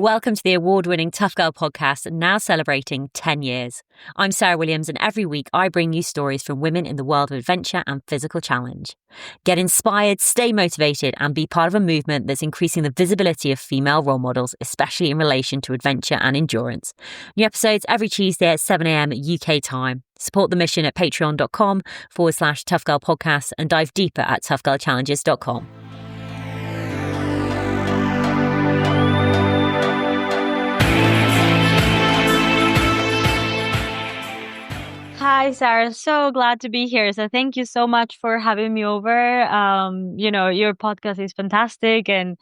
Welcome to the award-winning Tough Girl podcast, now celebrating 10 years. I'm Sarah Williams, and every week I bring you stories from women in the world of adventure and physical challenge. Get inspired, stay motivated, and be part of a movement that's increasing the visibility of female role models, especially in relation to adventure and endurance. New episodes every Tuesday at 7 a.m. UK time. Support the mission at patreon.com/Tough Girl Podcast and dive deeper at toughgirlchallenges.com. Hi, Sarah. So glad to be here. So thank you so much for having me over. Your podcast is fantastic and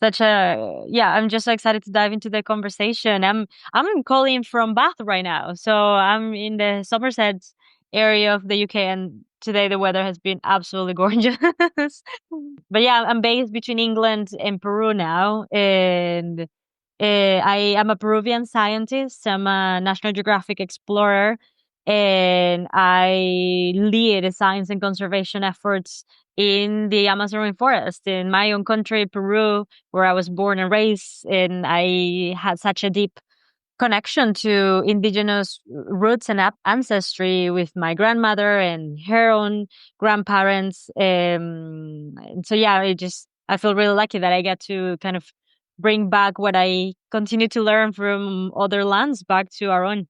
I'm just so excited to dive into the conversation. I'm calling from Bath right now. So I'm in the Somerset area of the UK, and today the weather has been absolutely gorgeous. But yeah, I'm based between England and Peru now, and I am a Peruvian scientist. I'm a National Geographic explorer, and I lead science and conservation efforts in the Amazon rainforest in my own country, Peru, where I was born and raised. And I had such a deep connection to indigenous roots and ancestry with my grandmother and her own grandparents. And so, yeah, I feel really lucky that I get to kind of bring back what I continue to learn from other lands back to our own.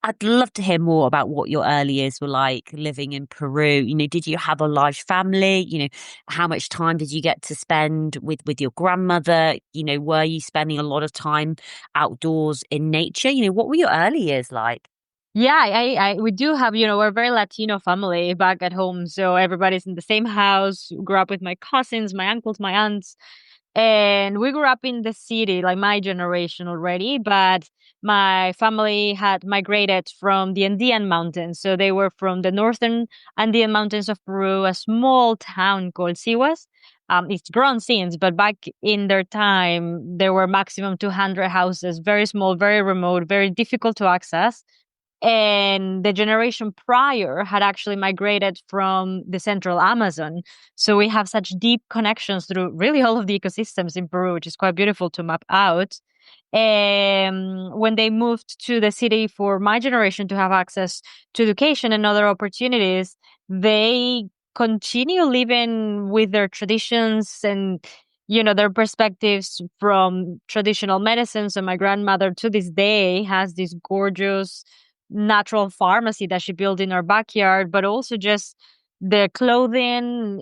I'd love to hear more about what your early years were like living in Peru. Did you have a large family? How much time did you get to spend with your grandmother? Were you spending a lot of time outdoors in nature? What were your early years like? Yeah, we do have, we're a very Latino family back at home. So everybody's in the same house, grew up with my cousins, my uncles, my aunts. And we grew up in the city, like my generation already, but my family had migrated from the Andean mountains. So they were from the northern Andean mountains of Peru, a small town called Sihuas. It's grown since, but back in their time, there were maximum 200 houses, very small, very remote, very difficult to access. And the generation prior had actually migrated from the central Amazon. So we have such deep connections through really all of the ecosystems in Peru, which is quite beautiful to map out. And when they moved to the city for my generation to have access to education and other opportunities, they continue living with their traditions and their perspectives from traditional medicine. So my grandmother to this day has this gorgeous natural pharmacy that she built in our backyard, but also just the clothing.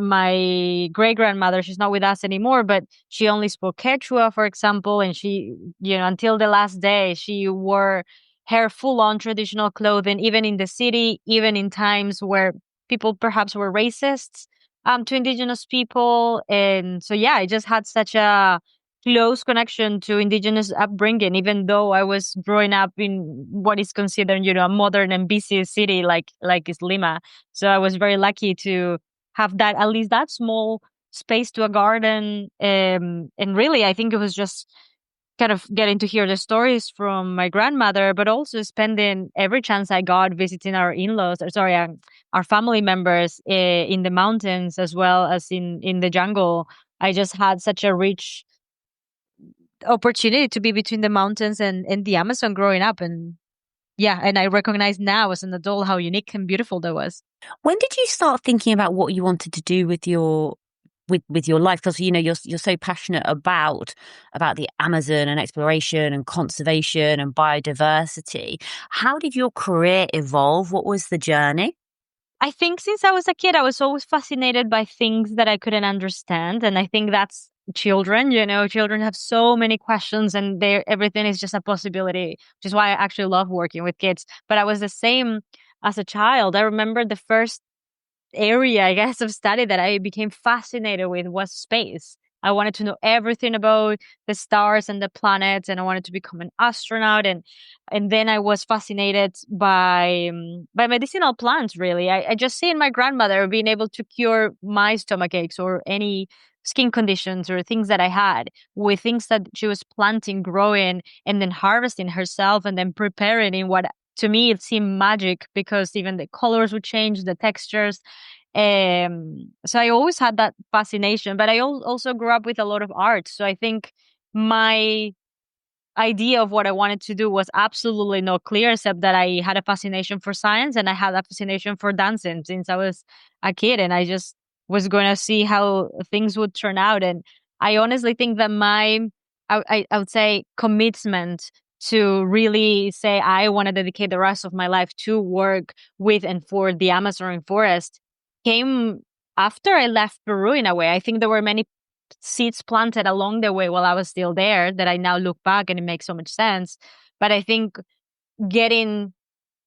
My great grandmother, she's not with us anymore, but she only spoke Quechua, for example, and she, until the last day, she wore her full on traditional clothing, even in the city, even in times where people perhaps were racist to indigenous people. And so, yeah, I just had such a close connection to indigenous upbringing, even though I was growing up in what is considered, a modern and busy city like is Lima. So I was very lucky to have that, at least that small space to a garden. And really, I think it was just kind of getting to hear the stories from my grandmother, but also spending every chance I got visiting our in-laws, our family members in the mountains as well as in the jungle. I just had such a rich opportunity to be between the mountains and the Amazon growing up. And yeah, and I recognize now as an adult how unique and beautiful that was. When did you start thinking about what you wanted to do with your life? Because you're so passionate about the Amazon and exploration and conservation and biodiversity. How did your career evolve? What was the journey? I think since I was a kid, I was always fascinated by things that I couldn't understand. And I think that's children, children have so many questions and everything is just a possibility, which is why I actually love working with kids. But I was the same as a child. I remember the first area, I guess, of study that I became fascinated with was space. I wanted to know everything about the stars and the planets, and I wanted to become an astronaut. And then I was fascinated by medicinal plants. Really, I just seen my grandmother being able to cure my stomach aches or any skin conditions or things that I had with things that she was planting, growing, and then harvesting herself, and then preparing in what to me it seemed magic, because even the colors would change, the textures. So I always had that fascination, but I also grew up with a lot of art. So I think my idea of what I wanted to do was absolutely not clear, except that I had a fascination for science and I had a fascination for dancing since I was a kid. And I just was going to see how things would turn out. And I honestly think that I would say, commitment to really say I want to dedicate the rest of my life to work with and for the Amazon forest came after I left Peru in a way. I think there were many seeds planted along the way while I was still there that I now look back and it makes so much sense. But I think getting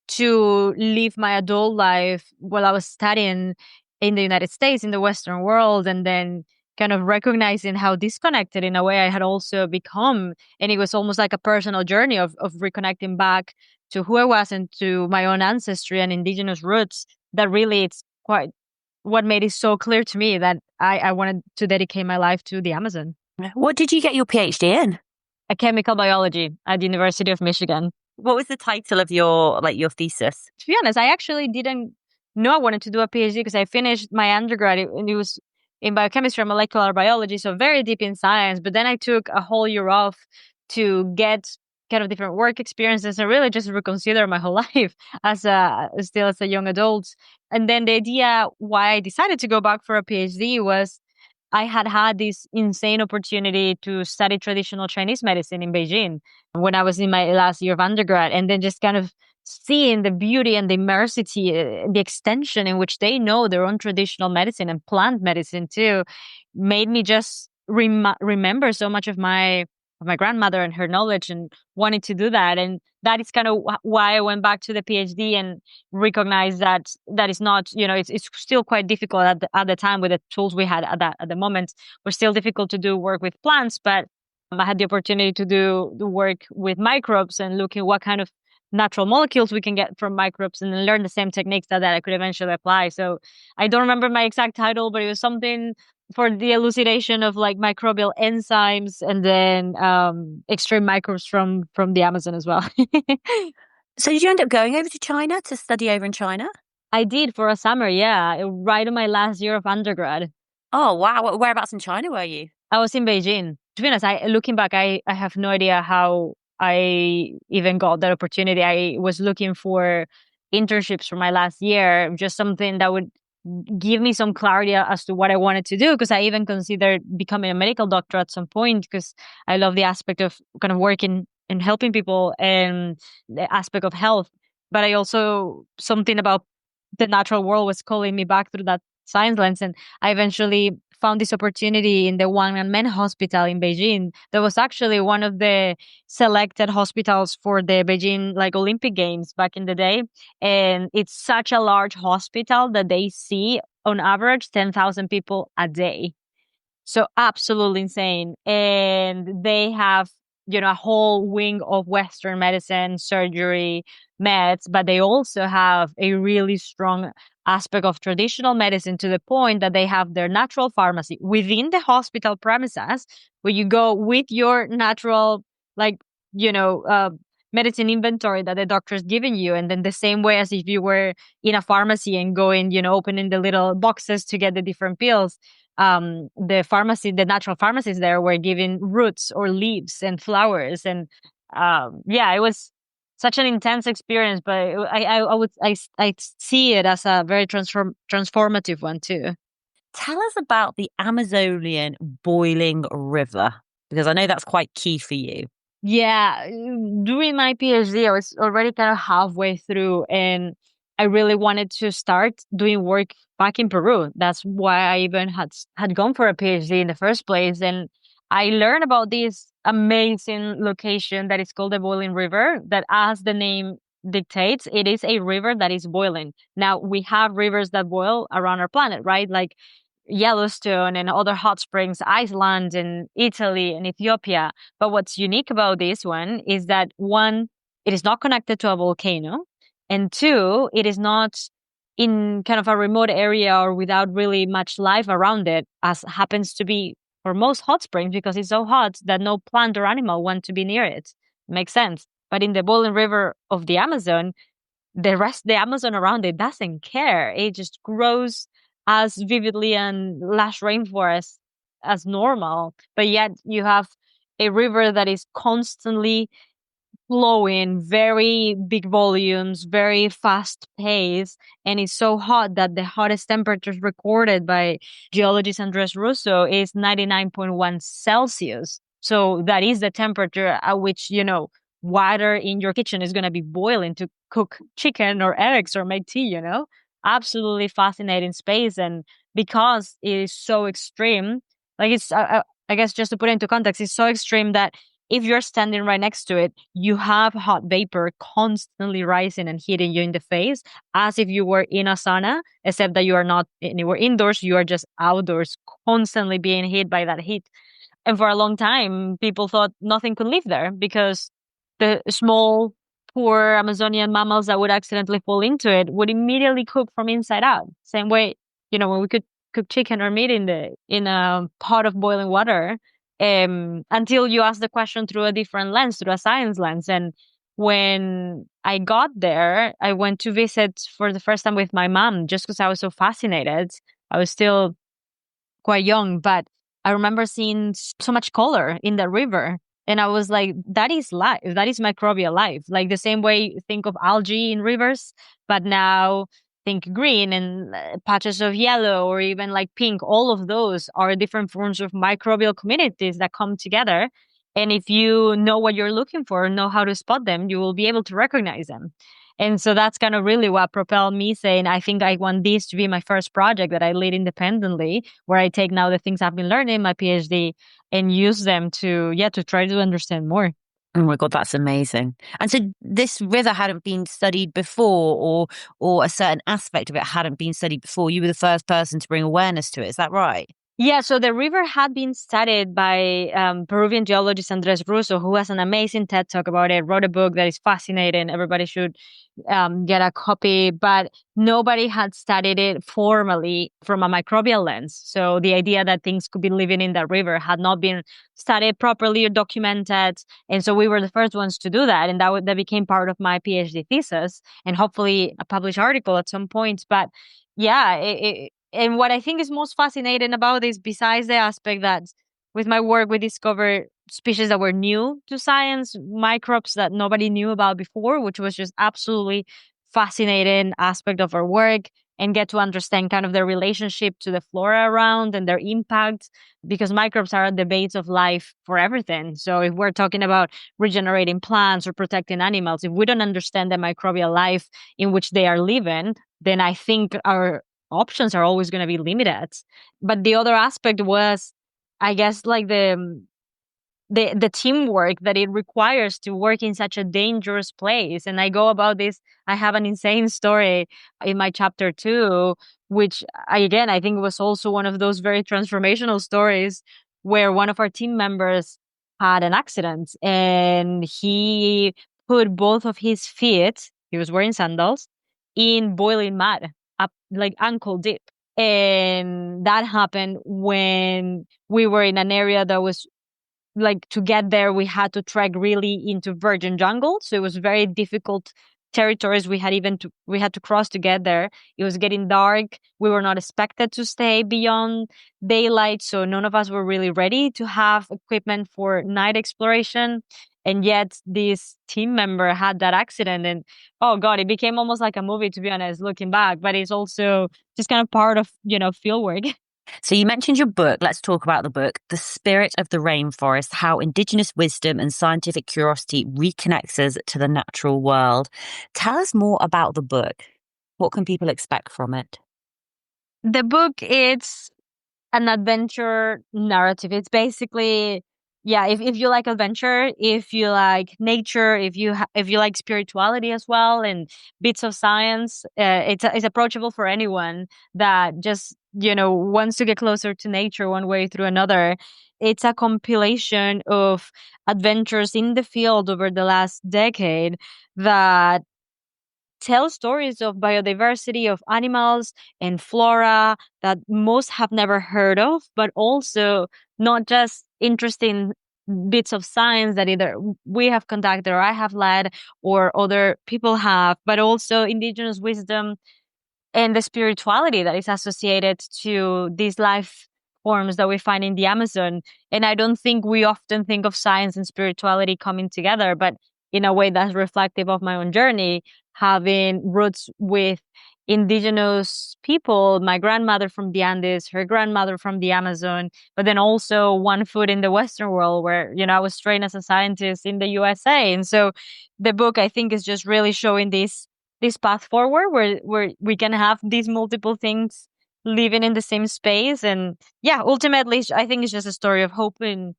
to live my adult life while I was studying in the United States, in the Western world, and then kind of recognizing how disconnected in a way I had also become. And it was almost like a personal journey of reconnecting back to who I was and to my own ancestry and indigenous roots that really it's quite what made it so clear to me that I wanted to dedicate my life to the Amazon. What did you get your PhD in? A chemical biology at the University of Michigan. What was the title of your thesis? To be honest, I actually didn't know I wanted to do a PhD because I finished my undergrad and it was in biochemistry and molecular biology, so very deep in science. But then I took a whole year off to get kind of different work experiences and really just reconsider my whole life as a young adult. And then the idea why I decided to go back for a PhD was I had this insane opportunity to study traditional Chinese medicine in Beijing when I was in my last year of undergrad, and then just kind of seeing the beauty and the immensity, the extension in which they know their own traditional medicine and plant medicine too, made me just remember so much of my grandmother and her knowledge and wanting to do that. And that is kind of why I went back to the PhD and recognized that that is not, it's still quite difficult at the time with the tools we had at the moment. We're still difficult to do work with plants, but I had the opportunity to do the work with microbes and looking what kind of natural molecules we can get from microbes and then learn the same techniques that I could eventually apply. So I don't remember my exact title, but it was something for the elucidation of like microbial enzymes and then extreme microbes from the Amazon as well. So did you end up going over to China to study over in China? I did for a summer, yeah, right in my last year of undergrad. Oh, wow. Whereabouts in China were you? I was in Beijing. To be honest, looking back, I have no idea how I even got that opportunity. I was looking for internships for my last year, just something that would give me some clarity as to what I wanted to do. Because I even considered becoming a medical doctor at some point because I love the aspect of kind of working and helping people and the aspect of health. But I also, something about the natural world was calling me back through that science lens. And I eventually found this opportunity in the Wangan Hospital in Beijing. That was actually one of the selected hospitals for the Beijing Olympic Games back in the day. And it's such a large hospital that they see on average 10,000 people a day. So absolutely insane. And they have, a whole wing of Western medicine, surgery, meds, but they also have a really strong aspect of traditional medicine to the point that they have their natural pharmacy within the hospital premises where you go with your natural, like, medicine inventory that the doctor's giving you. And then the same way as if you were in a pharmacy and going, opening the little boxes to get the different pills. The natural pharmacies there were giving roots or leaves and flowers. And it was such an intense experience, but I see it as a very transformative one too. Tell us about the Amazonian boiling river, because I know that's quite key for you. Yeah, during my PhD, I was already kind of halfway through, and I really wanted to start doing work back in Peru. That's why I even had gone for a PhD in the first place. And I learned about this amazing location that is called the Boiling River, that as the name dictates, it is a river that is boiling. Now, we have rivers that boil around our planet, right? Like Yellowstone and other hot springs, Iceland and Italy and Ethiopia. But what's unique about this one is that one, it is not connected to a volcano. And two, it is not in kind of a remote area or without really much life around it, as happens to be for most hot springs, because it's so hot that no plant or animal want to be near it. Makes sense. But in the boiling river of the Amazon, the Amazon around it doesn't care. It just grows as vividly and lush rainforest as normal. But yet you have a river that is constantly flowing, very big volumes, very fast pace, and it's so hot that the hottest temperatures recorded by geologist Andres Russo is 99.1 Celsius. So that is the temperature at which, water in your kitchen is going to be boiling to cook chicken or eggs or make tea. Absolutely fascinating space. And because it is so extreme, like I guess just to put it into context, it's so extreme that if you're standing right next to it, you have hot vapor constantly rising and hitting you in the face as if you were in a sauna, except that you are not anywhere indoors, you are just outdoors, constantly being hit by that heat. And for a long time, people thought nothing could live there because the small, poor Amazonian mammals that would accidentally fall into it would immediately cook from inside out. Same way, when we could cook chicken or meat in a pot of boiling water, until you ask the question through a different lens, through a science lens. And when I got there, I went to visit for the first time with my mom just because I was so fascinated. I was still quite young, but I remember seeing so much color in the river. And I was like, that is life. That is microbial life. Like the same way you think of algae in rivers, but now think green and patches of yellow or even like pink. All of those are different forms of microbial communities that come together. And if you know what you're looking for, know how to spot them, you will be able to recognize them. And so that's kind of really what propelled me saying, I think I want this to be my first project that I lead independently, where I take now the things I've been learning in my PhD and use them to try to understand more. Oh my God, that's amazing. And so this river hadn't been studied before, or a certain aspect of it hadn't been studied before. You were the first person to bring awareness to it. Is that right? Yeah, so the river had been studied by Peruvian geologist Andres Russo, who has an amazing TED talk about it, wrote a book that is fascinating. Everybody should get a copy, but nobody had studied it formally from a microbial lens. So the idea that things could be living in that river had not been studied properly or documented. And so we were the first ones to do that. And that became part of my PhD thesis and hopefully a published article at some point. But yeah, and what I think is most fascinating about this, besides the aspect that with my work we discovered species that were new to science, microbes that nobody knew about before, which was just absolutely fascinating aspect of our work, and get to understand kind of their relationship to the flora around and their impact, because microbes are at the base of life for everything. So if we're talking about regenerating plants or protecting animals, if we don't understand the microbial life in which they are living, then I think our options are always going to be limited. But the other aspect was, I guess, like the teamwork that it requires to work in such a dangerous place. And I go about this. I have an insane story in my chapter 2, which I think was also one of those very transformational stories where one of our team members had an accident and he put both of his feet, he was wearing sandals, in boiling mud, up like ankle deep. And that happened when we were in an area that was, like, to get there we had to trek really into virgin jungle, so it was very difficult territories we had to cross to get there. It was getting dark, we were not expected to stay beyond daylight, so none of us were really ready to have equipment for night exploration. And yet this team member had that accident, and oh god, it became almost like a movie, to be honest, looking back. But it's also just kind of part of field work. So you mentioned your book. Let's talk about the book, The Spirit of the Rainforest, How Indigenous Wisdom and Scientific Curiosity Reconnects Us to the Natural World. Tell us more about the book. What can people expect from it? The book, it's an adventure narrative. It's basically, yeah, if you like adventure, if you like nature, if you like spirituality as well, and bits of science, it's approachable for anyone that just wants to get closer to nature one way through another. It's a compilation of adventures in the field over the last decade that tell stories of biodiversity, of animals and flora that most have never heard of, but also not just interesting bits of science that either we have conducted or I have led or other people have, but also indigenous wisdom and the spirituality that is associated to this life forms that we find in the Amazon. And I don't think we often think of science and spirituality coming together, but in a way that's reflective of my own journey, having roots with indigenous people, my grandmother from the Andes, her grandmother from the Amazon, but then also one foot in the Western world where, I was trained as a scientist in the USA. And so the book, I think, is just really showing this path forward where we can have these multiple things living in the same space. And yeah, ultimately, I think it's just a story of hope and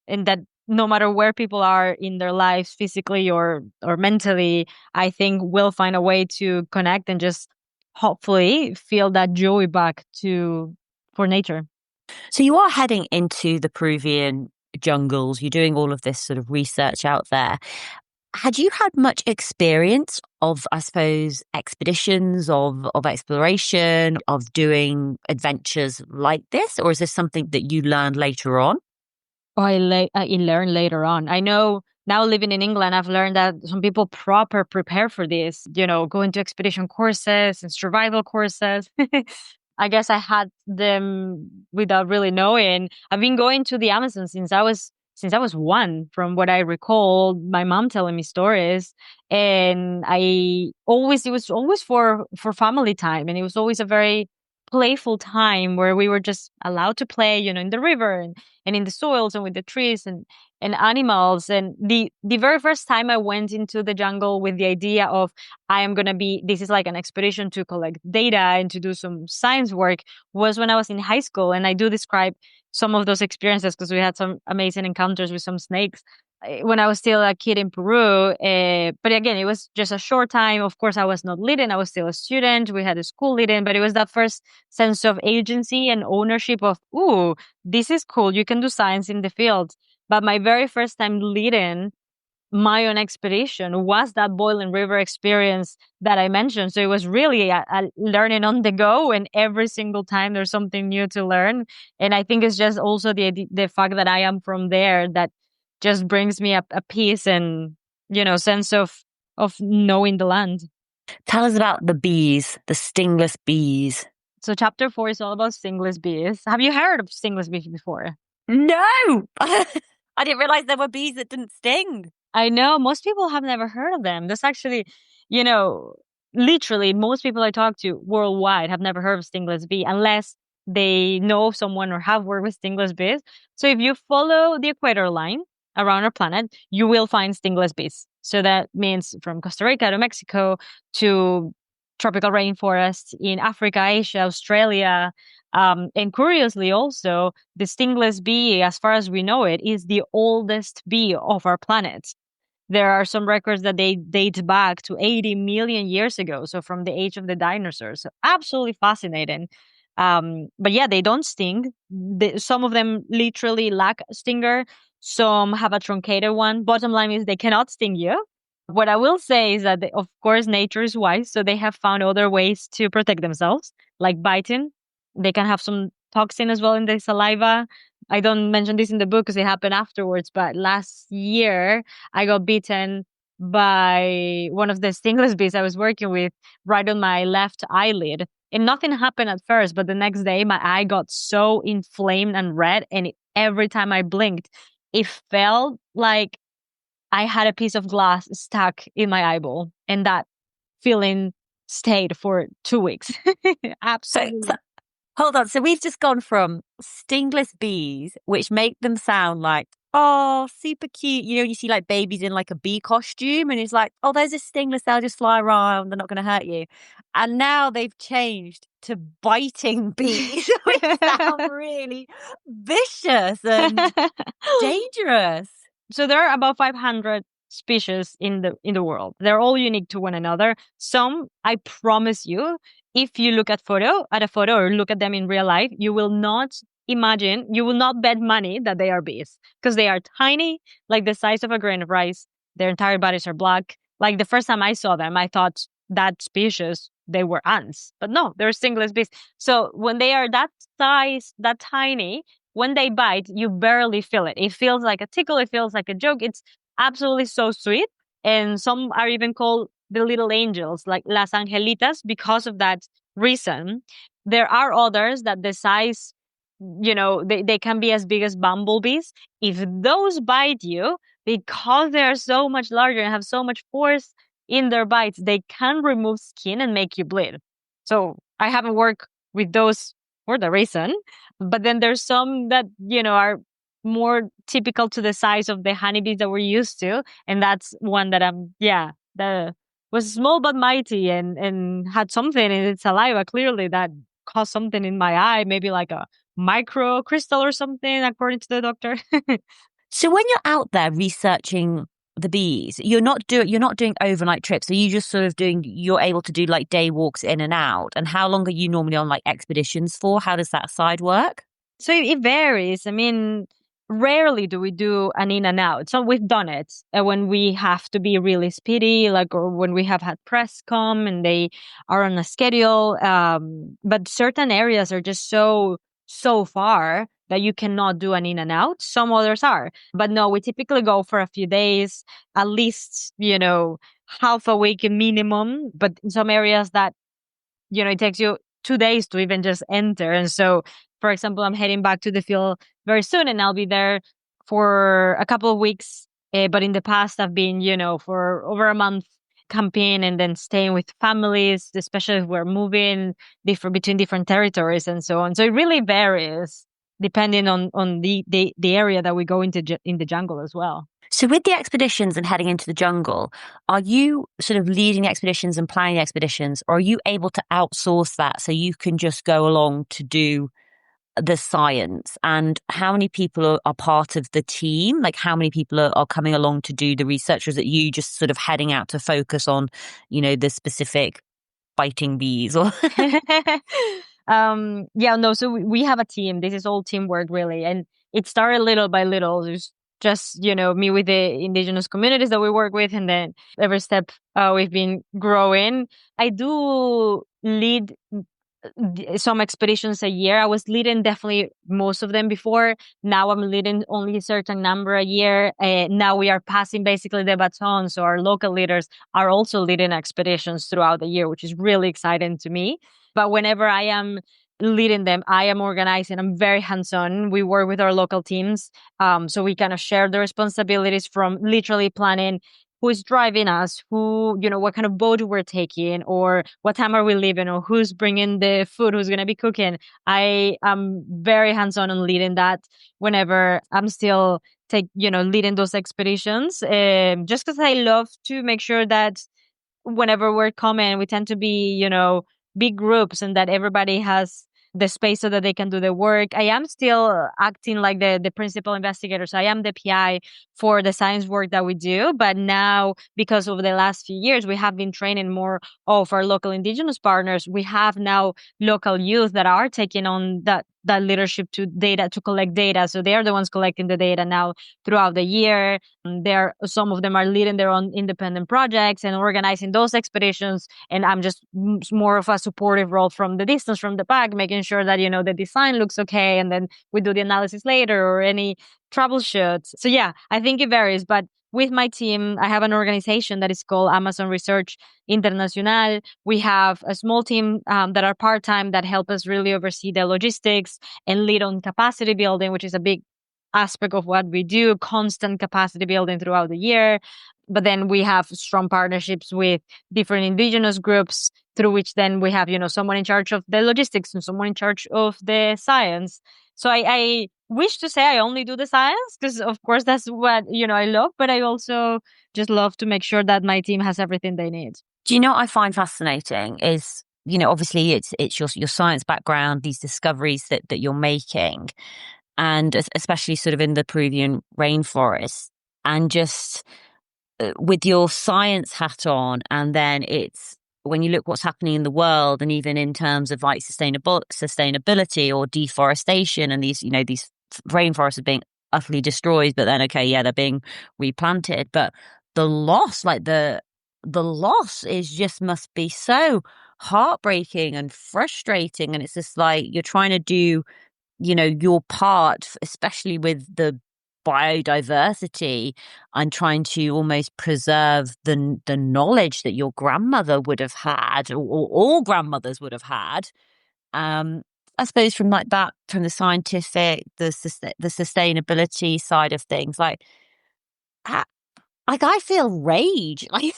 that no matter where people are in their lives, physically or mentally, I think we'll find a way to connect and just hopefully feel that joy back to for nature. So you are heading into the Peruvian jungles. You're doing all of this sort of research out there. Had you had much experience of, I suppose, expeditions, of exploration, of doing adventures like this? Or is this something that you learned later on? I learned later on. I know now living in England, I've learned that some people proper prepare for this, go into expedition courses and survival courses. I guess I had them without really knowing. I've been going to the Amazon since I was one, from what I recall, my mom telling me stories. And it was always for family time, and it was always a very playful time where we were just allowed to play, in the river and in the soils and with the trees and animals. And the very first time I went into the jungle with the idea of this is like an expedition to collect data and to do some science work, was when I was in high school. And I do describe some of those experiences because we had some amazing encounters with some snakes when I was still a kid in Peru. But again, it was just a short time. Of course, I was not leading. I was still a student. We had a school leading, but it was that first sense of agency and ownership of, ooh, this is cool. You can do science in the field. But my very first time leading my own expedition was that Boiling River experience that I mentioned. So it was really a learning on the go, and every single time there's something new to learn. And I think it's just also the fact that I am from there that just brings me a peace and sense of knowing the land. Tell us about the bees, the stingless bees. So chapter 4 is all about stingless bees. Have you heard of stingless bees before? No! I didn't realize there were bees that didn't sting. I know most people have never heard of them. That's actually, you know, literally most people I talk to worldwide have never heard of stingless bee unless they know someone or have worked with stingless bees. So if you follow the equator line around our planet, you will find stingless bees. So that means from Costa Rica to Mexico to tropical rainforests in Africa, Asia, Australia. And curiously, also, the stingless bee, as far as we know it, is the oldest bee of our planet. There are some records that they date back to 80 million years ago, so from the age of the dinosaurs. So absolutely fascinating. But yeah, they don't sting. Some of them literally lack a stinger. Some have a truncated one. Bottom line is they cannot sting you. What I will say is that, of course, nature is wise, so they have found other ways to protect themselves, like biting. They can have some toxin as well in the saliva. I don't mention this in the book because it happened afterwards, but last year I got bitten by one of the stingless bees I was working with right on my left eyelid. And nothing happened at first, but the next day my eye got so inflamed and red, and every time I blinked, it felt like I had a piece of glass stuck in my eyeball, and that feeling stayed for 2 weeks. So Absolutely. hold on. So we've just gone from stingless bees, which make them sound like, oh, super cute. You know, you see like babies in like a bee costume, and it's like, oh, there's a stingless, they'll just fly around, they're not going to hurt you. And now they've changed to biting bees, which sound really vicious and dangerous. So there are about 500 species in the world. They're all unique to one another. Some, I promise you, if you look at a photo or look at them in real life, you will not bet money that they are bees because they are tiny, like the size of a grain of rice. Their entire bodies are black. Like the first time I saw them, I thought that species they were ants, but no, they're stingless bees. So when they are that size, that tiny, when they bite, you barely feel it. It feels like a tickle. It feels like a joke. It's absolutely so sweet. And some are even called the little angels, like las angelitas, because of that reason. There are others that the size they can be as big as bumblebees. If those bite you, because they are so much larger and have so much force in their bites, they can remove skin and make you bleed. So I haven't worked with those for the reason. But then there's some that, are more typical to the size of the honeybees that we're used to. And that's one that that was small but mighty, and had something in its saliva, clearly, that caused something in my eye, maybe like a micro crystal or something, according to the doctor. So when you're out there researching the bees, you're not doing overnight trips. Are you just sort of you're able to do like day walks in and out? And how long are you normally on like expeditions for? How does that side work? So it varies. I mean, rarely do we do an in and out. So we've done it when we have to be really speedy, like, or when we have had press come and they are on a schedule. But certain areas are just so far that you cannot do an in and out. Some others are, but no, we typically go for a few days, at least, half a week minimum. But in some areas that, it takes you 2 days to even just enter. And so, for example, I'm heading back to the field very soon, and I'll be there for a couple of weeks. But in the past, I've been, for over a month camping and then staying with families, especially if we're moving between different territories and so on. So it really varies depending on the area that we go into in the jungle as well. So with the expeditions and heading into the jungle, are you sort of leading the expeditions and planning the expeditions, or are you able to outsource that so you can just go along to do the science? And how many people are part of the team? Like how many people are coming along to do the research? Or is it you just sort of heading out to focus on, the specific biting bees? Or yeah, no, so we have a team. This is all teamwork, really. And it started little by little. There's just, me with the indigenous communities that we work with. And then every step we've been growing. I do lead some expeditions a year. I was leading definitely most of them before. Now I'm leading only a certain number a year. Now we are passing basically the baton. So our local leaders are also leading expeditions throughout the year, which is really exciting to me. But whenever I am leading them, I am organizing. I'm very hands-on. We work with our local teams. So we kind of share the responsibilities, from literally planning who is driving us, what kind of boat we're taking, or what time are we leaving, or who's bringing the food, who's going to be cooking. I am very hands-on on leading that whenever I'm still leading those expeditions, just because I love to make sure that whenever we're coming, we tend to be, big groups, and that everybody has the space so that they can do the work. I am still acting like the principal investigator. So I am the PI for the science work that we do. But now, because over the last few years, we have been training more of our local indigenous partners. We have now local youth that are taking on that leadership to collect data. So they are the ones collecting the data now throughout the year. Some of them are leading their own independent projects and organizing those expeditions. And I'm just more of a supportive role from the distance, from the back, making sure that, the design looks okay. And then we do the analysis later, or any troubleshoots. So yeah, I think it varies. But with my team, I have an organization that is called Amazon Research Internacional. We have a small team that are part-time that help us really oversee the logistics and lead on capacity building, which is a big aspect of what we do, constant capacity building throughout the year. But then we have strong partnerships with different indigenous groups, through which then we have, someone in charge of the logistics and someone in charge of the science. So I wish to say I only do the science, because of course that's what, I love, but I also just love to make sure that my team has everything they need. do you know what I find fascinating is, obviously it's your science background, these discoveries that you're making, and especially sort of in the Peruvian rainforest, and just with your science hat on, and then it's when you look what's happening in the world, and even in terms of like sustainability or deforestation, and these rainforests are being utterly destroyed, but then okay, yeah, they're being replanted, but the loss, like the loss is just must be so heartbreaking and frustrating, and it's just like you're trying to do your part, especially with the biodiversity, and trying to almost preserve the knowledge that your grandmother would have had, or all grandmothers would have had. I suppose from like that, from the scientific, the sustainability side of things, ha- like I feel rage. Like,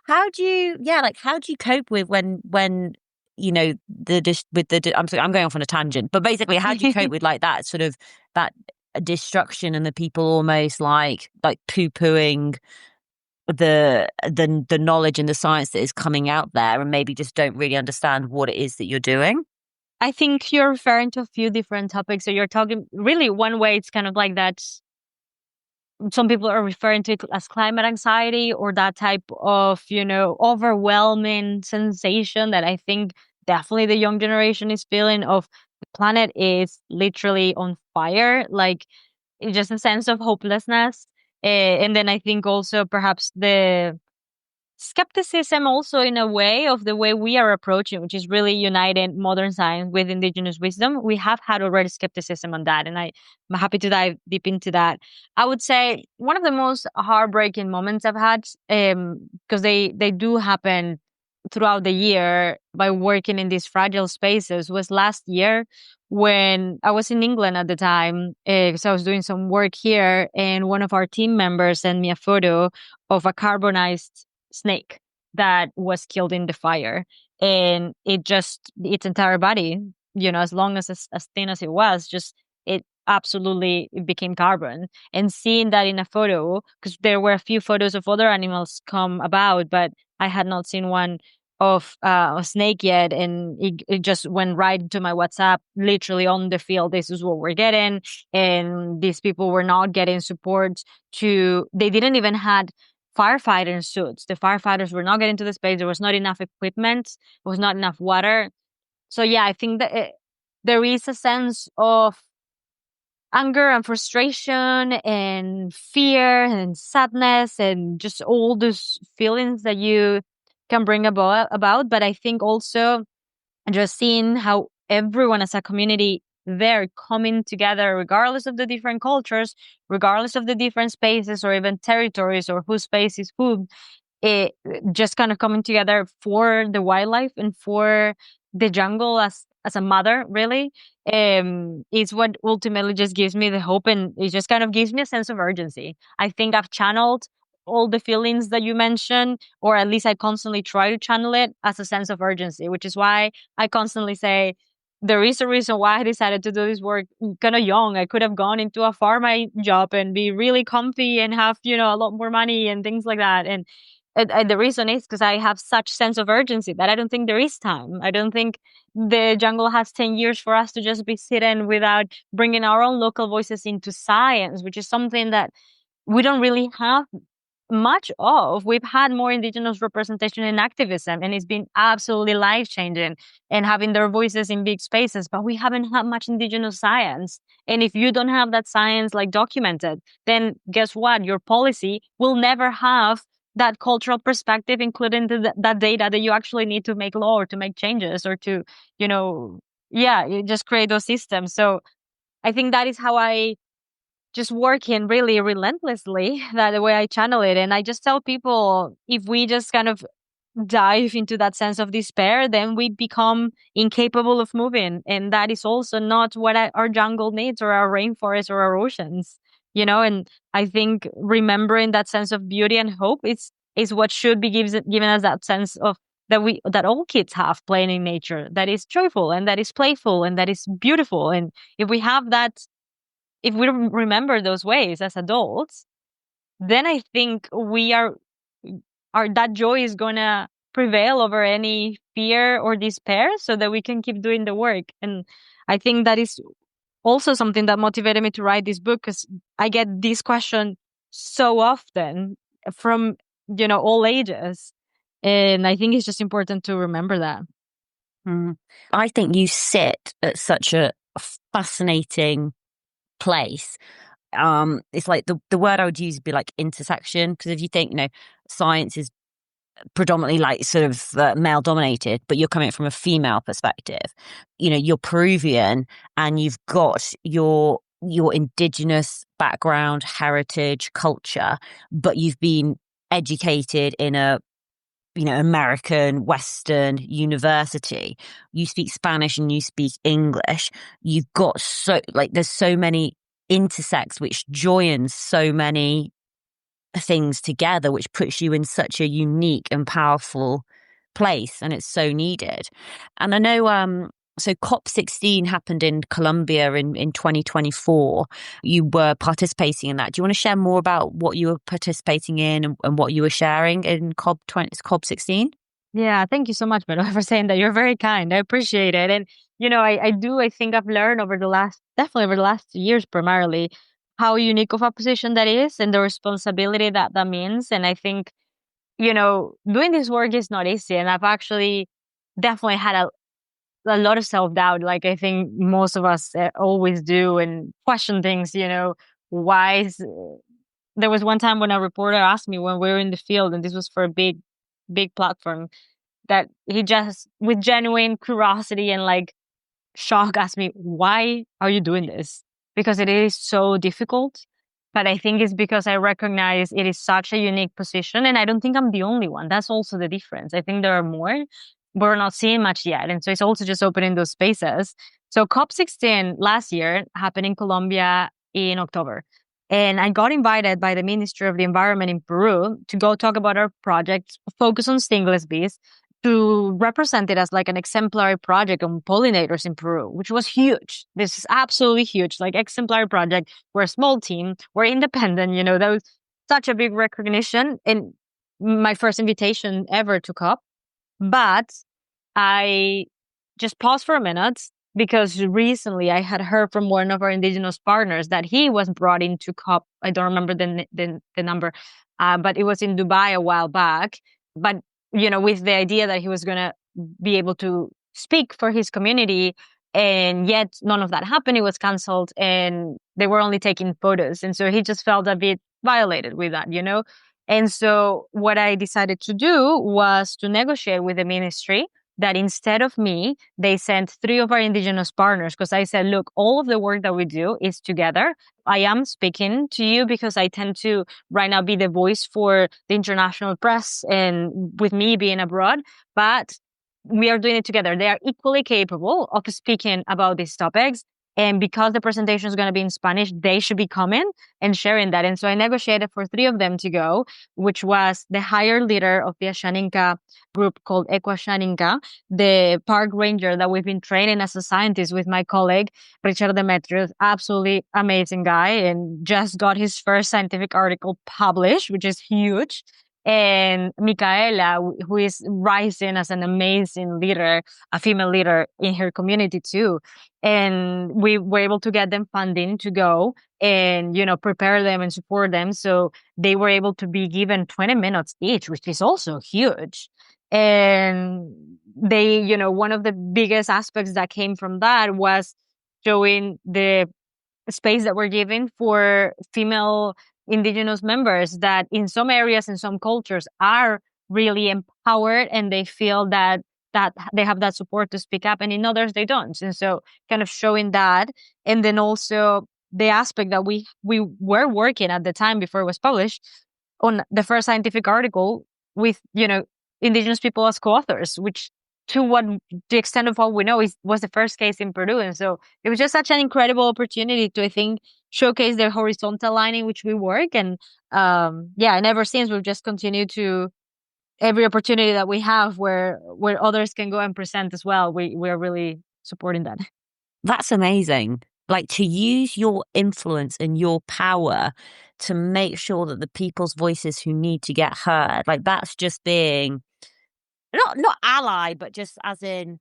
how do you, yeah, like how do you cope with when with I'm sorry, I'm going off on a tangent, but basically, how do you cope with like that sort of that destruction and the people almost like poo pooing the knowledge and the science that is coming out there, and maybe just don't really understand what it is that you're doing? I think you're referring to a few different topics. So you're talking really one way, it's kind of like that some people are referring to it as climate anxiety or that type of, overwhelming sensation that I think definitely the young generation is feeling of the planet is literally on fire, like it's just a sense of hopelessness. And then I think also perhaps the skepticism also in a way of the way we are approaching, which is really uniting modern science with indigenous wisdom. We have had already skepticism on that, and I'm happy to dive deep into that. I would say one of the most heartbreaking moments I've had, because they do happen throughout the year by working in these fragile spaces, was last year when I was in England at the time. So I was doing some work here, and one of our team members sent me a photo of a carbonized snake that was killed in the fire, and it just its entire body, as long as thin as it was, just it absolutely it became carbon. And seeing that in a photo, because there were a few photos of other animals come about, but I had not seen one of a snake yet, and it just went right into my WhatsApp, literally on the field. This is what we're getting, and these people were not getting support. They didn't even had firefighter suits. The firefighters were not getting to the space. There was not enough equipment. There was not enough water. So yeah, I think that there is a sense of anger and frustration and fear and sadness and just all those feelings that you can bring about. But I think also just seeing how everyone as a community they're coming together regardless of the different cultures, regardless of the different spaces or even territories or whose space is who, it just kind of coming together for the wildlife and for the jungle as a mother, really, is what ultimately just gives me the hope, and it just kind of gives me a sense of urgency. I think I've channeled all the feelings that you mentioned, or at least I constantly try to channel it as a sense of urgency, which is why I constantly say there is a reason why I decided to do this work kind of young. I could have gone into a pharma job and be really comfy and have, a lot more money and things like that. And the reason is because I have such sense of urgency that I don't think there is time. I don't think the jungle has 10 years for us to just be sitting without bringing our own local voices into science, which is something that we don't really have much of. We've had more indigenous representation in activism, and it's been absolutely life changing and having their voices in big spaces, but we haven't had much indigenous science. And if you don't have that science like documented, then guess what? Your policy will never have that cultural perspective including that data that you actually need to make law or to make changes or to, you know, yeah, you just create those systems. So I think that is how I just working really relentlessly, that the way I channel it. And I just tell people if we just kind of dive into that sense of despair, then we become incapable of moving. And that is also not what our jungle needs or our rainforest or our oceans, And I think remembering that sense of beauty and hope is what should be giving us that sense of that all kids have playing in nature, that is joyful and that is playful and that is beautiful. And if we have that, if we remember those ways as adults, then I think we are that joy is gonna prevail over any fear or despair, so that we can keep doing the work. And I think that is also something that motivated me to write this book, because I get this question so often from all ages, and I think it's just important to remember that. Mm. I think you sit at such a fascinating place. It's like the word I would use would be like intersection, because if you think, science is predominantly like sort of male dominated, but you're coming from a female perspective. You're Peruvian and you've got your indigenous background, heritage, culture, but you've been educated in a American, Western university, you speak Spanish and you speak English, you've got there's so many intersects which join so many things together, which puts you in such a unique and powerful place, and it's so needed. And I know so COP16 happened in Colombia in 2024. You were participating in that. Do you want to share more about what you were participating in and what you were sharing in COP16? Yeah, thank you so much, by the way, for saying that. You're very kind. I appreciate it. And, I think I've learned definitely over the last 2 years primarily, how unique of a position that is and the responsibility that that means. And I think, doing this work is not easy. And I've actually definitely had a lot of self-doubt, like I think most of us always do, and question things, why is, there was one time when a reporter asked me when we were in the field, and this was for a big platform, that he just, with genuine curiosity and like shock, asked me, "Why are you doing this?" Because it is so difficult. But I think it's because I recognize it is such a unique position, and I don't think I'm the only one. That's also the difference. I think there are more, but we're not seeing much yet, and so it's also just opening those spaces. So COP16 last year happened in Colombia in October, and I got invited by the Ministry of the Environment in Peru to go talk about our project, focus on stingless bees, to represent it as like an exemplary project on pollinators in Peru, which was huge. This is absolutely huge, like exemplary project. We're a small team, we're independent, that was such a big recognition and my first invitation ever to COP. But I just paused for a minute because recently I had heard from one of our indigenous partners that he was brought into COP. I don't remember the number, but it was in Dubai a while back. But with the idea that he was going to be able to speak for his community, and yet none of that happened. It was canceled, and they were only taking photos, and so he just felt a bit violated with that. And so what I decided to do was to negotiate with the ministry that instead of me, they sent three of our indigenous partners, because I said, look, all of the work that we do is together. I am speaking to you because I tend to right now be the voice for the international press and with me being abroad, but we are doing it together. They are equally capable of speaking about these topics. And because the presentation is going to be in Spanish, they should be coming and sharing that. And so I negotiated for three of them to go, which was the higher leader of the Ashaninka group called Equashaninka, the park ranger that we've been training as a scientist with my colleague, Richard Demetrius, absolutely amazing guy, and just got his first scientific article published, which is huge. And Micaela, who is rising as an amazing leader, a female leader in her community too. And we were able to get them funding to go and, prepare them and support them. So they were able to be given 20 minutes each, which is also huge. And they, one of the biggest aspects that came from that was showing the space that we're giving for female indigenous members that in some areas, in some cultures, are really empowered and they feel that they have that support to speak up, and in others they don't. And so kind of showing that. And then also the aspect that we were working at the time before it was published on the first scientific article with indigenous people as co-authors, which to what the extent of what we know was the first case in Peru. And so it was just such an incredible opportunity to, I think, showcase the horizontal line in which we work. And and ever since we've just continued to, every opportunity that we have where others can go and present as well, we're really supporting that. That's amazing. Like, to use your influence and your power to make sure that the people's voices who need to get heard, like that's just being not ally, but just as in,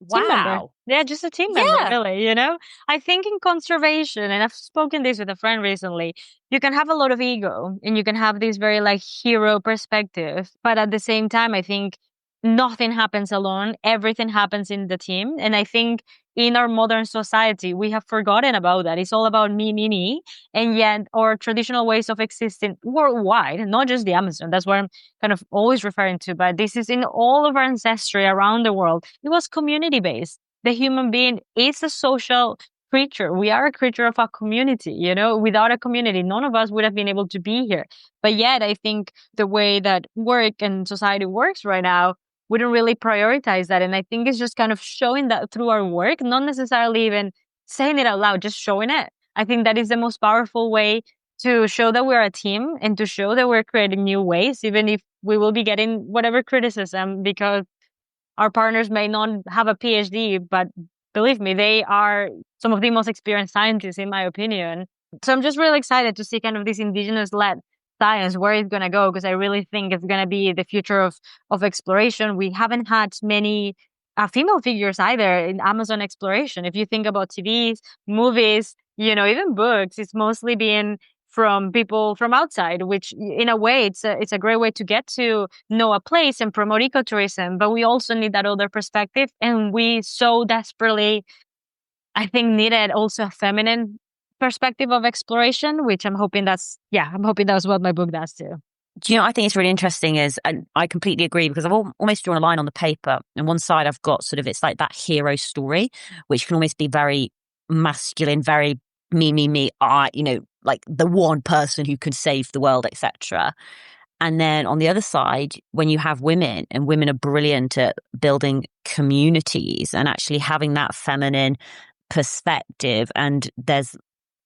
Team member. wow. Yeah, just a team member, Yeah. really. I think in conservation, and I've spoken this with a friend recently, you can have a lot of ego and you can have this very like hero perspective. But at the same time, I think nothing happens alone. Everything happens in the team. And I think in our modern society, we have forgotten about that. It's all about me, me, me. And yet our traditional ways of existing worldwide, not just the Amazon, that's what I'm kind of always referring to, but this is in all of our ancestry around the world. It was community based. The human being is a social creature. We are a creature of a community, you know, without a community, none of us would have been able to be here. But yet, I think the way that work and society works right now, we don't really prioritize that. And I think it's just kind of showing that through our work, not necessarily even saying it out loud, just showing it. I think that is the most powerful way to show that we're a team and to show that we're creating new ways, even if we will be getting whatever criticism because our partners may not have a PhD, but believe me, they are some of the most experienced scientists, in my opinion. So I'm just really excited to see kind of this indigenous led science, where it's going to go, because I really think it's going to be the future of exploration. We haven't had many female figures either in Amazon exploration. If you think about TVs, movies, you know, even books, it's mostly been from people from outside, which in a way it's a great way to get to know a place and promote ecotourism. But we also need that other perspective, and we so desperately, I think, needed also a feminine perspective of exploration, which I'm hoping that's what my book does too. Do you know what I think is really interesting is, and I completely agree, because I've almost drawn a line on the paper. On one side, I've got sort of, it's like that hero story, which can almost be very masculine, very me, I, you know, like the one person who can save the world, etc. And then on the other side, when you have women, and women are brilliant at building communities and actually having that feminine perspective, and there's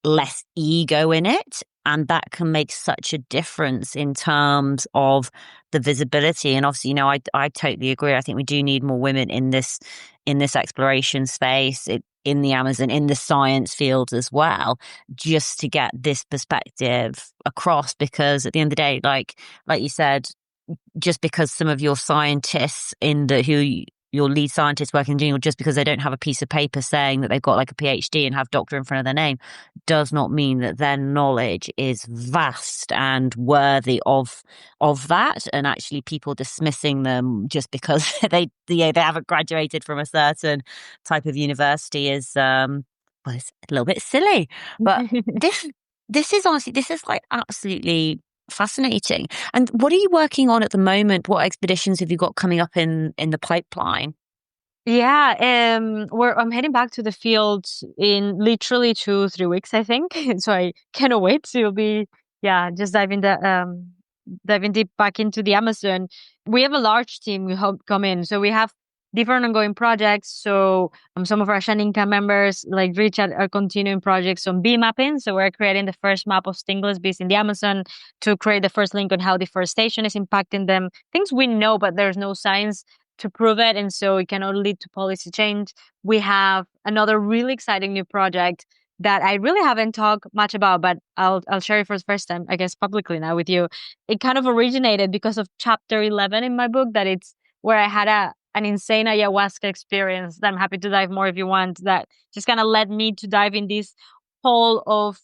less ego in it. And that can make such a difference in terms of the visibility. And obviously, you know, I totally agree. I think we do need more women in this exploration space, in the Amazon, in the science fields as well, just to get this perspective across. Because at the end of the day, like you said, just because some of your scientists your lead scientists working in general, just because they don't have a piece of paper saying that they've got like a PhD and have doctor in front of their name, does not mean that their knowledge is vast and worthy of that. And actually, people dismissing them just because they haven't graduated from a certain type of university is well, it's a little bit silly. But this is honestly, this is like absolutely fascinating. And what are you working on at the moment? What expeditions have you got coming up in the pipeline? Yeah, I'm heading back to the field in literally 2-3 weeks, I think. So I cannot wait to be, yeah, just diving deep back into the Amazon. We have a large team we hope come in. So we have different ongoing projects. So some of our Shaninka members, like Richard, are continuing projects on bee mapping. So we're creating the first map of stingless bees in the Amazon to create the first link on how deforestation is impacting them. Things we know, but there's no science to prove it, and so it cannot lead to policy change. We have another really exciting new project that I really haven't talked much about, but I'll share it for the first time, I guess, publicly now with you. It kind of originated because of chapter 11 in my book, that it's where I had an insane ayahuasca experience that I'm happy to dive more if you want, that just kind of led me to dive in this hole of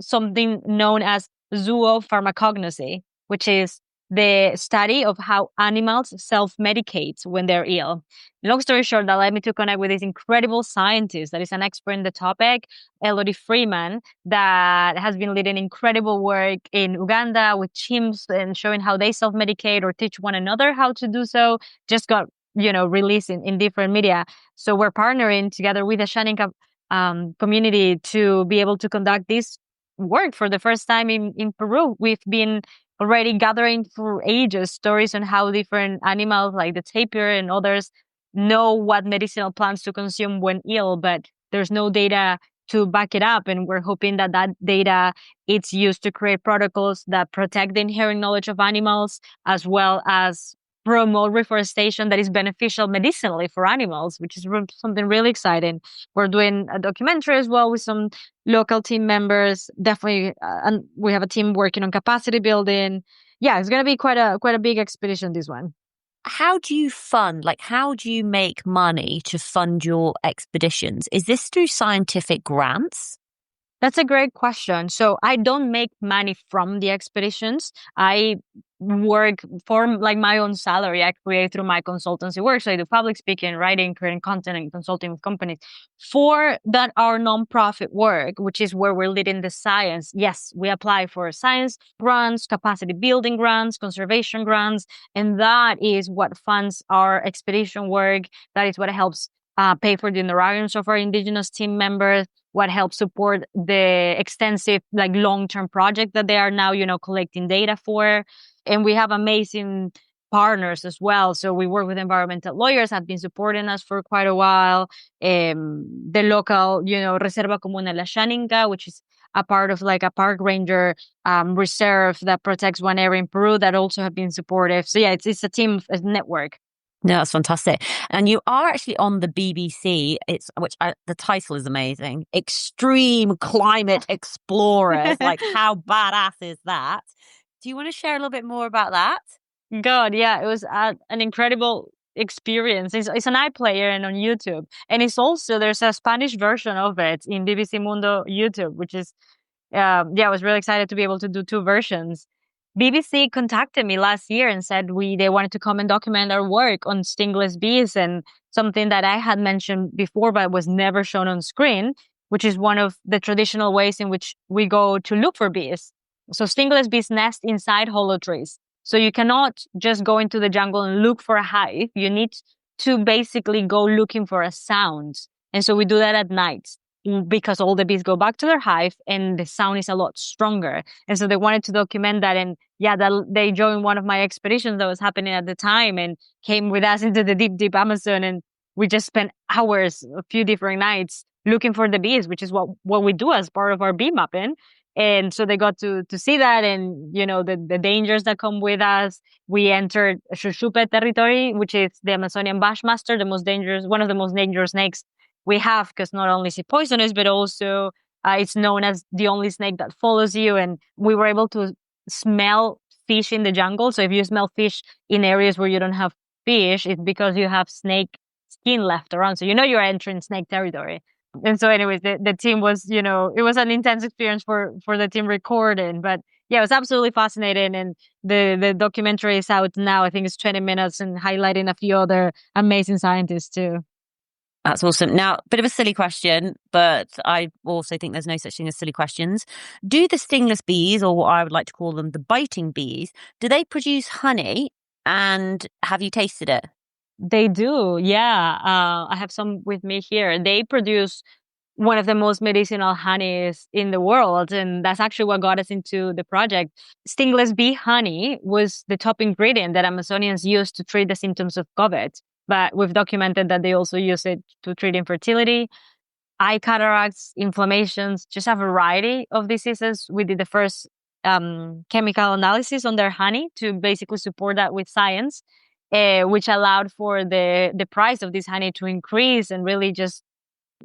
something known as zoopharmacognosy, which is the study of how animals self-medicate when they're ill. Long story short, that led me to connect with this incredible scientist that is an expert in the topic, Elodie Freeman, that has been leading incredible work in Uganda with chimps and showing how they self-medicate or teach one another how to do so. Just got, you know, released in different media. So we're partnering together with the Shaninka community to be able to conduct this work for the first time in Peru. We've been already gathering for ages stories on how different animals like the tapir and others know what medicinal plants to consume when ill, but there's no data to back it up. And we're hoping that that data it's used to create protocols that protect the inherent knowledge of animals, as well as promote reforestation that is beneficial medicinally for animals, which is something really exciting. We're doing a documentary as well with some local team members. Definitely, and we have a team working on capacity building. Yeah, it's going to be quite a big expedition, this one. How do you fund, like, how do you make money to fund your expeditions? Is this through scientific grants? That's a great question. So I don't make money from the expeditions. I work for like my own salary. I create through my consultancy work. So I do public speaking, writing, creating content, and consulting with companies. For that, our nonprofit work, which is where we're leading the science. Yes, we apply for science grants, capacity building grants, conservation grants, and that is what funds our expedition work. That is what helps pay for the honorariums of our indigenous team members, what helps support the extensive, like, long-term project that they are now, collecting data for. And we have amazing partners as well. So we work with environmental lawyers, have been supporting us for quite a while. The local, Reserva Comuna La Xaninca, which is a part of like a park ranger reserve that protects one area in Peru, that also have been supportive. So yeah, it's a team, a network. No, that's fantastic. And you are actually on the BBC. The title is amazing. Extreme Climate Explorers. Like, how badass is that? Do you want to share a little bit more about that? God, yeah, it was an incredible experience. It's an iPlayer and on YouTube, and it's also, there's a Spanish version of it in BBC Mundo YouTube, which is yeah, I was really excited to be able to do two versions. BBC contacted me last year and said they wanted to come and document our work on stingless bees, and something that I had mentioned before but was never shown on screen, which is one of the traditional ways in which we go to look for bees. So stingless bees nest inside hollow trees. So you cannot just go into the jungle and look for a hive. You need to basically go looking for a sound. And so we do that at night, because all the bees go back to their hive and the sound is a lot stronger. And so they wanted to document that. And yeah, they joined one of my expeditions that was happening at the time and came with us into the deep, deep Amazon. And we just spent hours, a few different nights, looking for the bees, which is what we do as part of our bee mapping. And so they got to see that, and the dangers that come with us. We entered Shushupe territory, which is the Amazonian bushmaster, one of the most dangerous snakes we have, because not only is it poisonous, but also it's known as the only snake that follows you. And we were able to smell fish in the jungle. So if you smell fish in areas where you don't have fish, it's because you have snake skin left around. So you're entering snake territory. And so anyways, the team was, it was an intense experience for the team recording. But yeah, it was absolutely fascinating. And the documentary is out now. I think it's 20 minutes and highlighting a few other amazing scientists too. That's awesome. Now, a bit of a silly question, but I also think there's no such thing as silly questions. Do the stingless bees, or what I would like to call them, the biting bees, do they produce honey? And have you tasted it? They do, yeah. I have some with me here. They produce one of the most medicinal honeys in the world, and that's actually what got us into the project. Stingless bee honey was the top ingredient that Amazonians use to treat the symptoms of COVID, but we've documented that they also use it to treat infertility, eye cataracts, inflammations, just a variety of diseases. We did the first chemical analysis on their honey to basically support that with science, which allowed for the price of this honey to increase and really just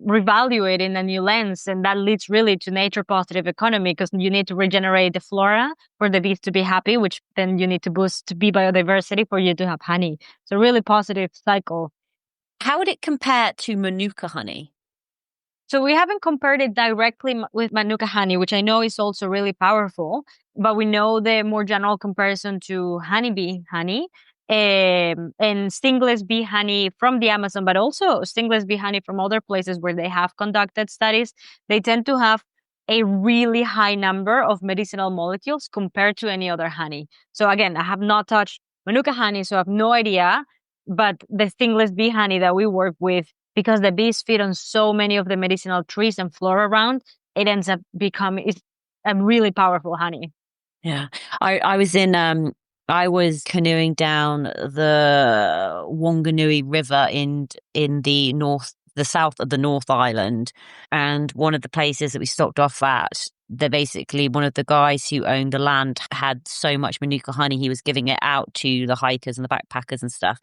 revalue it in a new lens. And that leads really to nature positive economy, because you need to regenerate the flora for the bees to be happy, which then you need to boost bee biodiversity for you to have honey. So really positive cycle. How would it compare to Manuka honey? So we haven't compared it directly with Manuka honey, which I know is also really powerful, but we know the more general comparison to honeybee honey, and stingless bee honey from the Amazon, but also stingless bee honey from other places where they have conducted studies. They tend to have a really high number of medicinal molecules compared to any other honey. So again, I have not touched Manuka honey, so I have no idea, but the stingless bee honey that we work with, because the bees feed on so many of the medicinal trees and flora around, it ends up becoming a really powerful honey. Yeah. I was canoeing down the Wanganui River in the south of the North Island. And one of the places that we stopped off at, one of the guys who owned the land had so much Manuka honey, he was giving it out to the hikers and the backpackers and stuff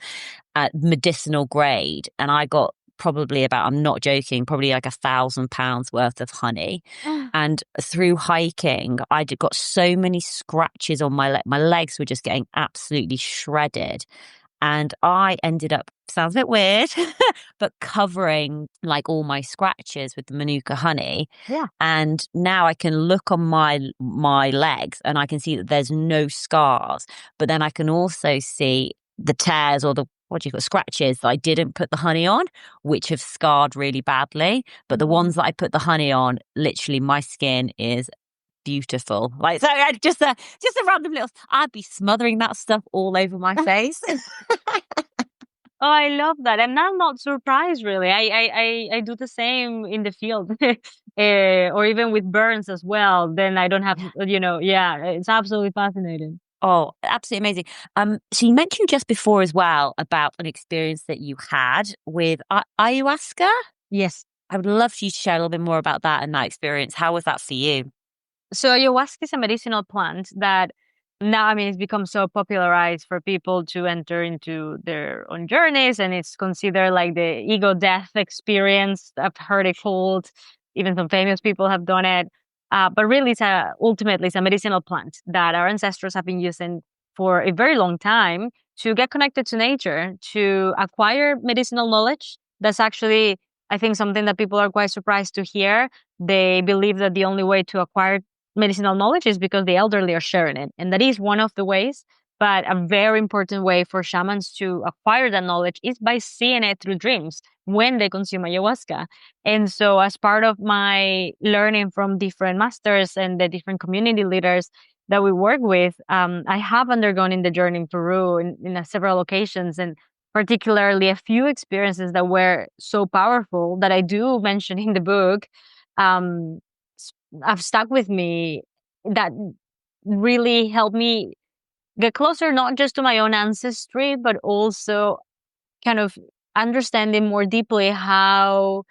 at medicinal grade. And I got probably I'm not joking, probably like £1,000 worth of honey. And through hiking, got so many scratches on my legs were just getting absolutely shredded. And I ended up, sounds a bit weird, but covering like all my scratches with the Manuka honey. Yeah. And now I can look on my legs and I can see that there's no scars. But then I can also see the tears or scratches that I didn't put the honey on, which have scarred really badly. But the ones that I put the honey on, literally my skin is beautiful. Like, so just a random little, I'd be smothering that stuff all over my face. Oh, I love that, and I'm not surprised really. I do the same in the field, or even with burns as well. Then I don't have, Yeah. yeah, it's absolutely fascinating. Oh, absolutely amazing. So you mentioned just before as well about an experience that you had with ayahuasca. Yes. I would love for you to share a little bit more about that and that experience. How was that for you? So ayahuasca is a medicinal plant that now, I mean, it's become so popularized for people to enter into their own journeys, and it's considered like the ego death experience. I've heard it called. Even some famous people have done it. But really, ultimately it's a medicinal plant that our ancestors have been using for a very long time to get connected to nature, to acquire medicinal knowledge. That's actually, I think, something that people are quite surprised to hear. They believe that the only way to acquire medicinal knowledge is because the elderly are sharing it. And that is one of the ways. But a very important way for shamans to acquire that knowledge is by seeing it through dreams when they consume ayahuasca. And so, as part of my learning from different masters and the different community leaders that we work with, I have undergone in the journey in Peru in several occasions, and particularly a few experiences that were so powerful that I do mention in the book. Um, have stuck with me, that really helped me get closer not just to my own ancestry, but also kind of understanding more deeply how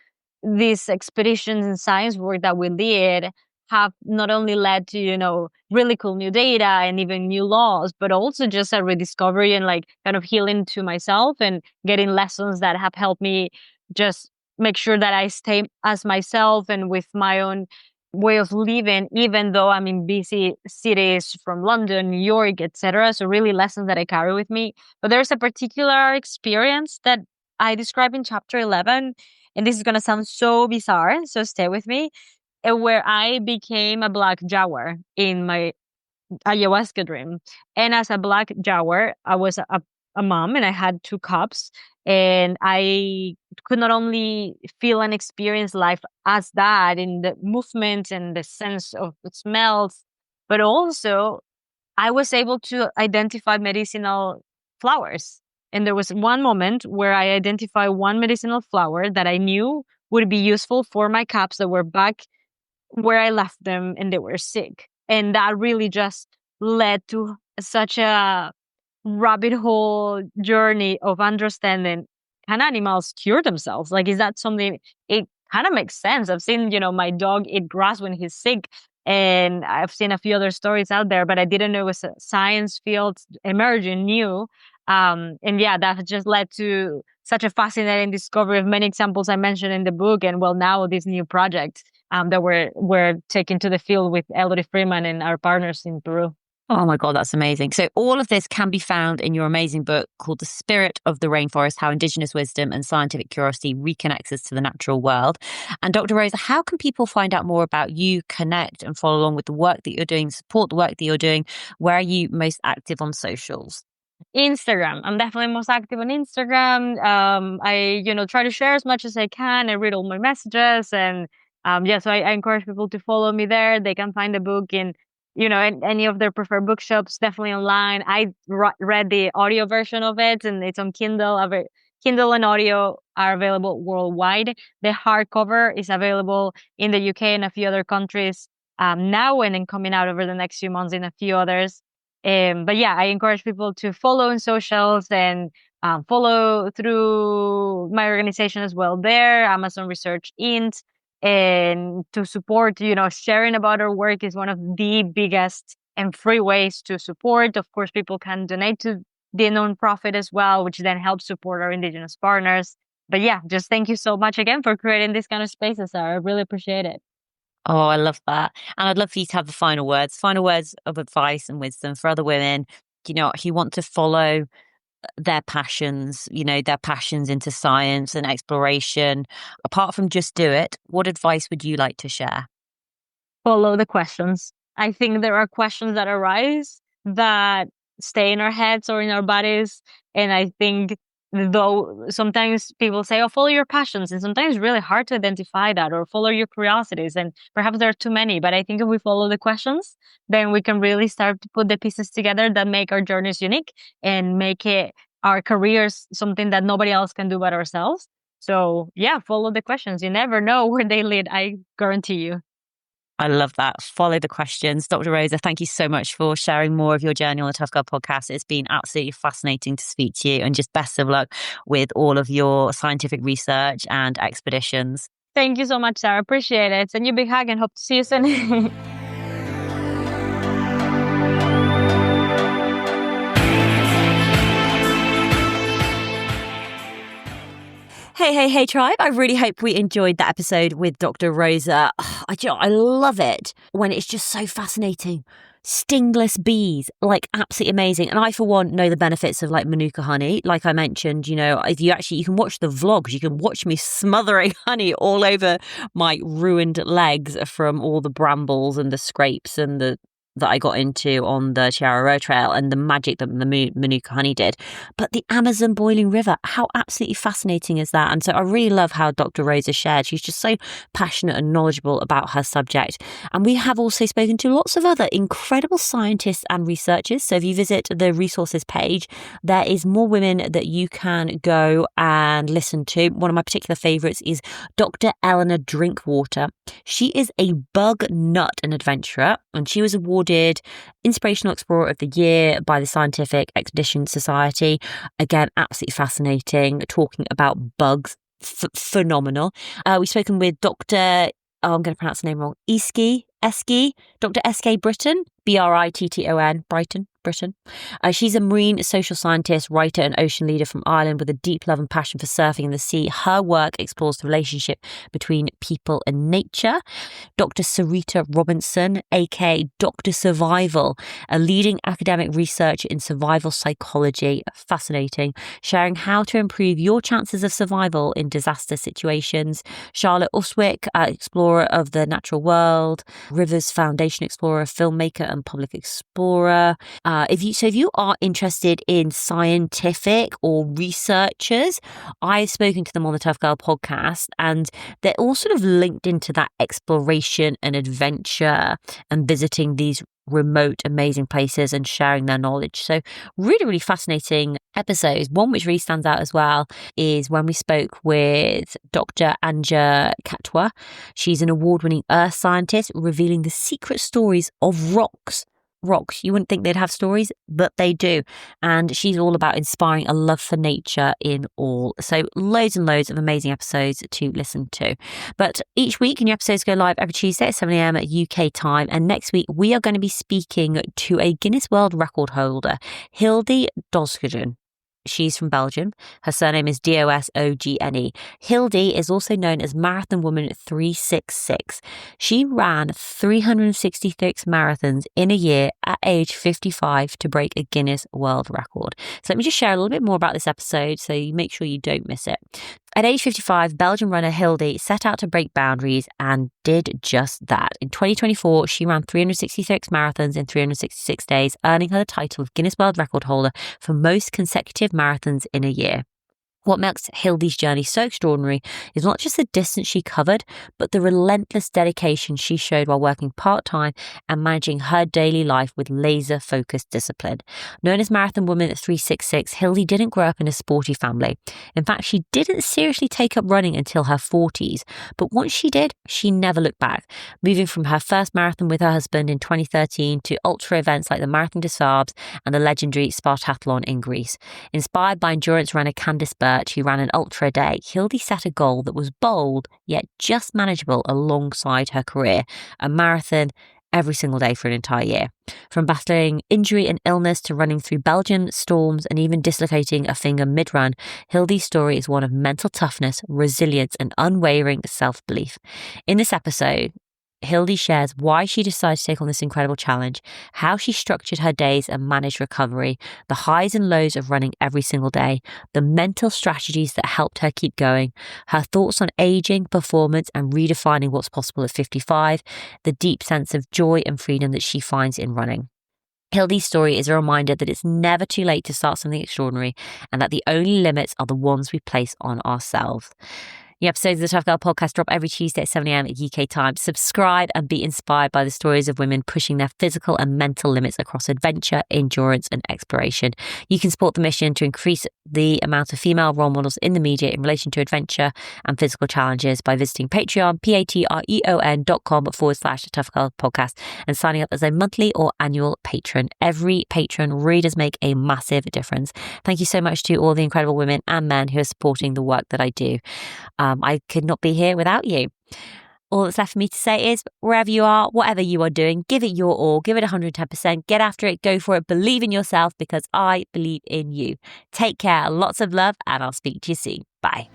these expeditions and science work that we did have not only led to, really cool new data and even new laws, but also just a rediscovery and like kind of healing to myself and getting lessons that have helped me just make sure that I stay as myself and with my own way of living, even though I'm in busy cities from London, New York, etc. So really lessons that I carry with me. But there's a particular experience that I describe in chapter 11, and this is going to sound so bizarre, so stay with me, where I became a black jaguar in my ayahuasca dream. And as a black jaguar, I was a mom and I had two cubs. And I could not only feel and experience life as that in the movement and the sense of the smells, but also I was able to identify medicinal flowers. And there was one moment where I identified one medicinal flower that I knew would be useful for my cubs that were back where I left them and they were sick. And that really just led to such a rabbit hole journey of understanding, can animals cure themselves? Like, is that something? It kind of makes sense. I've seen, my dog eat grass when he's sick, and I've seen a few other stories out there, but I didn't know it was a science field emerging new. And yeah, that just led to such a fascinating discovery of many examples I mentioned in the book. And well, now this new project that we're taking to the field with Elodie Freeman and our partners in Peru. Oh my God, that's amazing. So, all of this can be found in your amazing book called The Spirit of the Rainforest: How Indigenous Wisdom and Scientific Curiosity Reconnects Us to the Natural World. And Dr. Rosa, how can people find out more about you, connect and follow along with the work that you're doing, support the work that you're doing? Where are you most active on socials? Instagram. I'm definitely most active on Instagram. I, try to share as much as I can. I read all my messages and, yeah, so I encourage people to follow me there. They can find the book in, in any of their preferred bookshops, definitely online. I read the audio version of it and it's on Kindle. Kindle and audio are available worldwide. The hardcover is available in the UK and a few other countries, now and then coming out over the next few months in a few others. But yeah, I encourage people to follow in socials and follow through my organization as well there, Amazon Research Int, and to support, sharing about our work is one of the biggest and free ways to support. Of course, people can donate to the nonprofit as well, which then helps support our Indigenous partners. But yeah, just thank you so much again for creating this kind of spaces, Sarah. I really appreciate it. Oh, I love that. And I'd love for you to have the final words of advice and wisdom for other women, who want to follow their passions into science and exploration. Apart from just do it, what advice would you like to share? Follow the questions. I think there are questions that arise that stay in our heads or in our bodies. And I think though sometimes people say, oh, follow your passions. And sometimes it's really hard to identify that or follow your curiosities. And perhaps there are too many. But I think if we follow the questions, then we can really start to put the pieces together that make our journeys unique and make it our careers something that nobody else can do but ourselves. So yeah, follow the questions. You never know where they lead. I guarantee you. I love that. Follow the questions. Dr. Rosa, thank you so much for sharing more of your journey on the Tough Girl podcast. It's been absolutely fascinating to speak to you, and just best of luck with all of your scientific research and expeditions. Thank you so much, Sarah. Appreciate it. Send you a big hug and hope to see you soon. Hey, tribe. I really hope we enjoyed that episode with Dr. Rosa. I love it when it's just so fascinating. Stingless bees, like absolutely amazing. And I, for one, know the benefits of like Manuka honey. Like I mentioned, if you can watch the vlogs, you can watch me smothering honey all over my ruined legs from all the brambles and the scrapes and that I got into on the Chiararo Trail, and the magic that the Manuka honey did. But the Amazon boiling river, how absolutely fascinating is that? And so I really love how Dr. Rosa shared. She's just so passionate and knowledgeable about her subject. And we have also spoken to lots of other incredible scientists and researchers. So if you visit the resources page, there is more women that you can go and listen to. One of my particular favourites is Dr. Eleanor Drinkwater. She is a bug nut and adventurer, and she was awarded Inspirational Explorer of the Year by the Scientific Expedition Society. Again, absolutely fascinating, talking about bugs. Phenomenal. We've spoken with Dr. I'm going to pronounce the name wrong. Dr. S.K. Britton, Britton, Britain. She's a marine social scientist, writer, and ocean leader from Ireland with a deep love and passion for surfing in the sea. Her work explores the relationship between people and nature. Dr. Sarita Robinson, aka Dr. Survival, a leading academic researcher in survival psychology. Fascinating, sharing how to improve your chances of survival in disaster situations. Charlotte Uswick, explorer of the natural world, Rivers Foundation explorer, filmmaker, and public explorer. If you are interested in scientific or researchers, I've spoken to them on the Tough Girl podcast, and they're all sort of linked into that exploration and adventure and visiting these remote, amazing places and sharing their knowledge. So really, really fascinating episodes. One which really stands out as well is when we spoke with Dr. Anja Katwa. She's an award-winning earth scientist revealing the secret stories of rocks. You wouldn't think they'd have stories, but they do. And she's all about inspiring a love for nature in all. So loads and loads of amazing episodes to listen to. But each week, new episodes go live every Tuesday at 7 a.m. at UK time. And next week, we are going to be speaking to a Guinness World Record holder, Hilde Dosgeden. She's from Belgium. Her surname is Dosogne. Hilde is also known as Marathon Woman 366. She ran 366 marathons in a year at age 55 to break a Guinness World Record. So let me just share a little bit more about this episode so you make sure you don't miss it. At age 55, Belgian runner Hilde set out to break boundaries and did just that. In 2024, she ran 366 marathons in 366 days, earning her the title of Guinness World Record holder for most consecutive marathons in a year. What makes Hilde's journey so extraordinary is not just the distance she covered, but the relentless dedication she showed while working part-time and managing her daily life with laser-focused discipline. Known as Marathon Woman at 366, Hilde didn't grow up in a sporty family. In fact, she didn't seriously take up running until her 40s, but once she did, she never looked back, moving from her first marathon with her husband in 2013 to ultra events like the Marathon des Sables and the legendary Spartathlon in Greece. Inspired by endurance runner Candice Burke, who ran an ultra a day, Hilde set a goal that was bold yet just manageable alongside her career, a marathon every single day for an entire year. From battling injury and illness to running through Belgian storms and even dislocating a finger mid-run, Hilde's story is one of mental toughness, resilience, and unwavering self-belief. In this episode, Hilde shares why she decided to take on this incredible challenge, how she structured her days and managed recovery, the highs and lows of running every single day, the mental strategies that helped her keep going, her thoughts on aging, performance, and redefining what's possible at 55, the deep sense of joy and freedom that she finds in running. Hilde's story is a reminder that it's never too late to start something extraordinary and that the only limits are the ones we place on ourselves. New episodes of the Tough Girl podcast drop every Tuesday at 7 a.m. UK time. Subscribe and be inspired by the stories of women pushing their physical and mental limits across adventure, endurance, and exploration. You can support the mission to increase the amount of female role models in the media in relation to adventure and physical challenges by visiting Patreon, patreon.com/Tough Girl podcast, and signing up as a monthly or annual patron. Every patron really does make a massive difference. Thank you so much to all the incredible women and men who are supporting the work that I do. I could not be here without you. All that's left for me to say is, wherever you are, whatever you are doing, give it your all, give it 110%, get after it, go for it, believe in yourself, because I believe in you. Take care, lots of love, and I'll speak to you soon. Bye.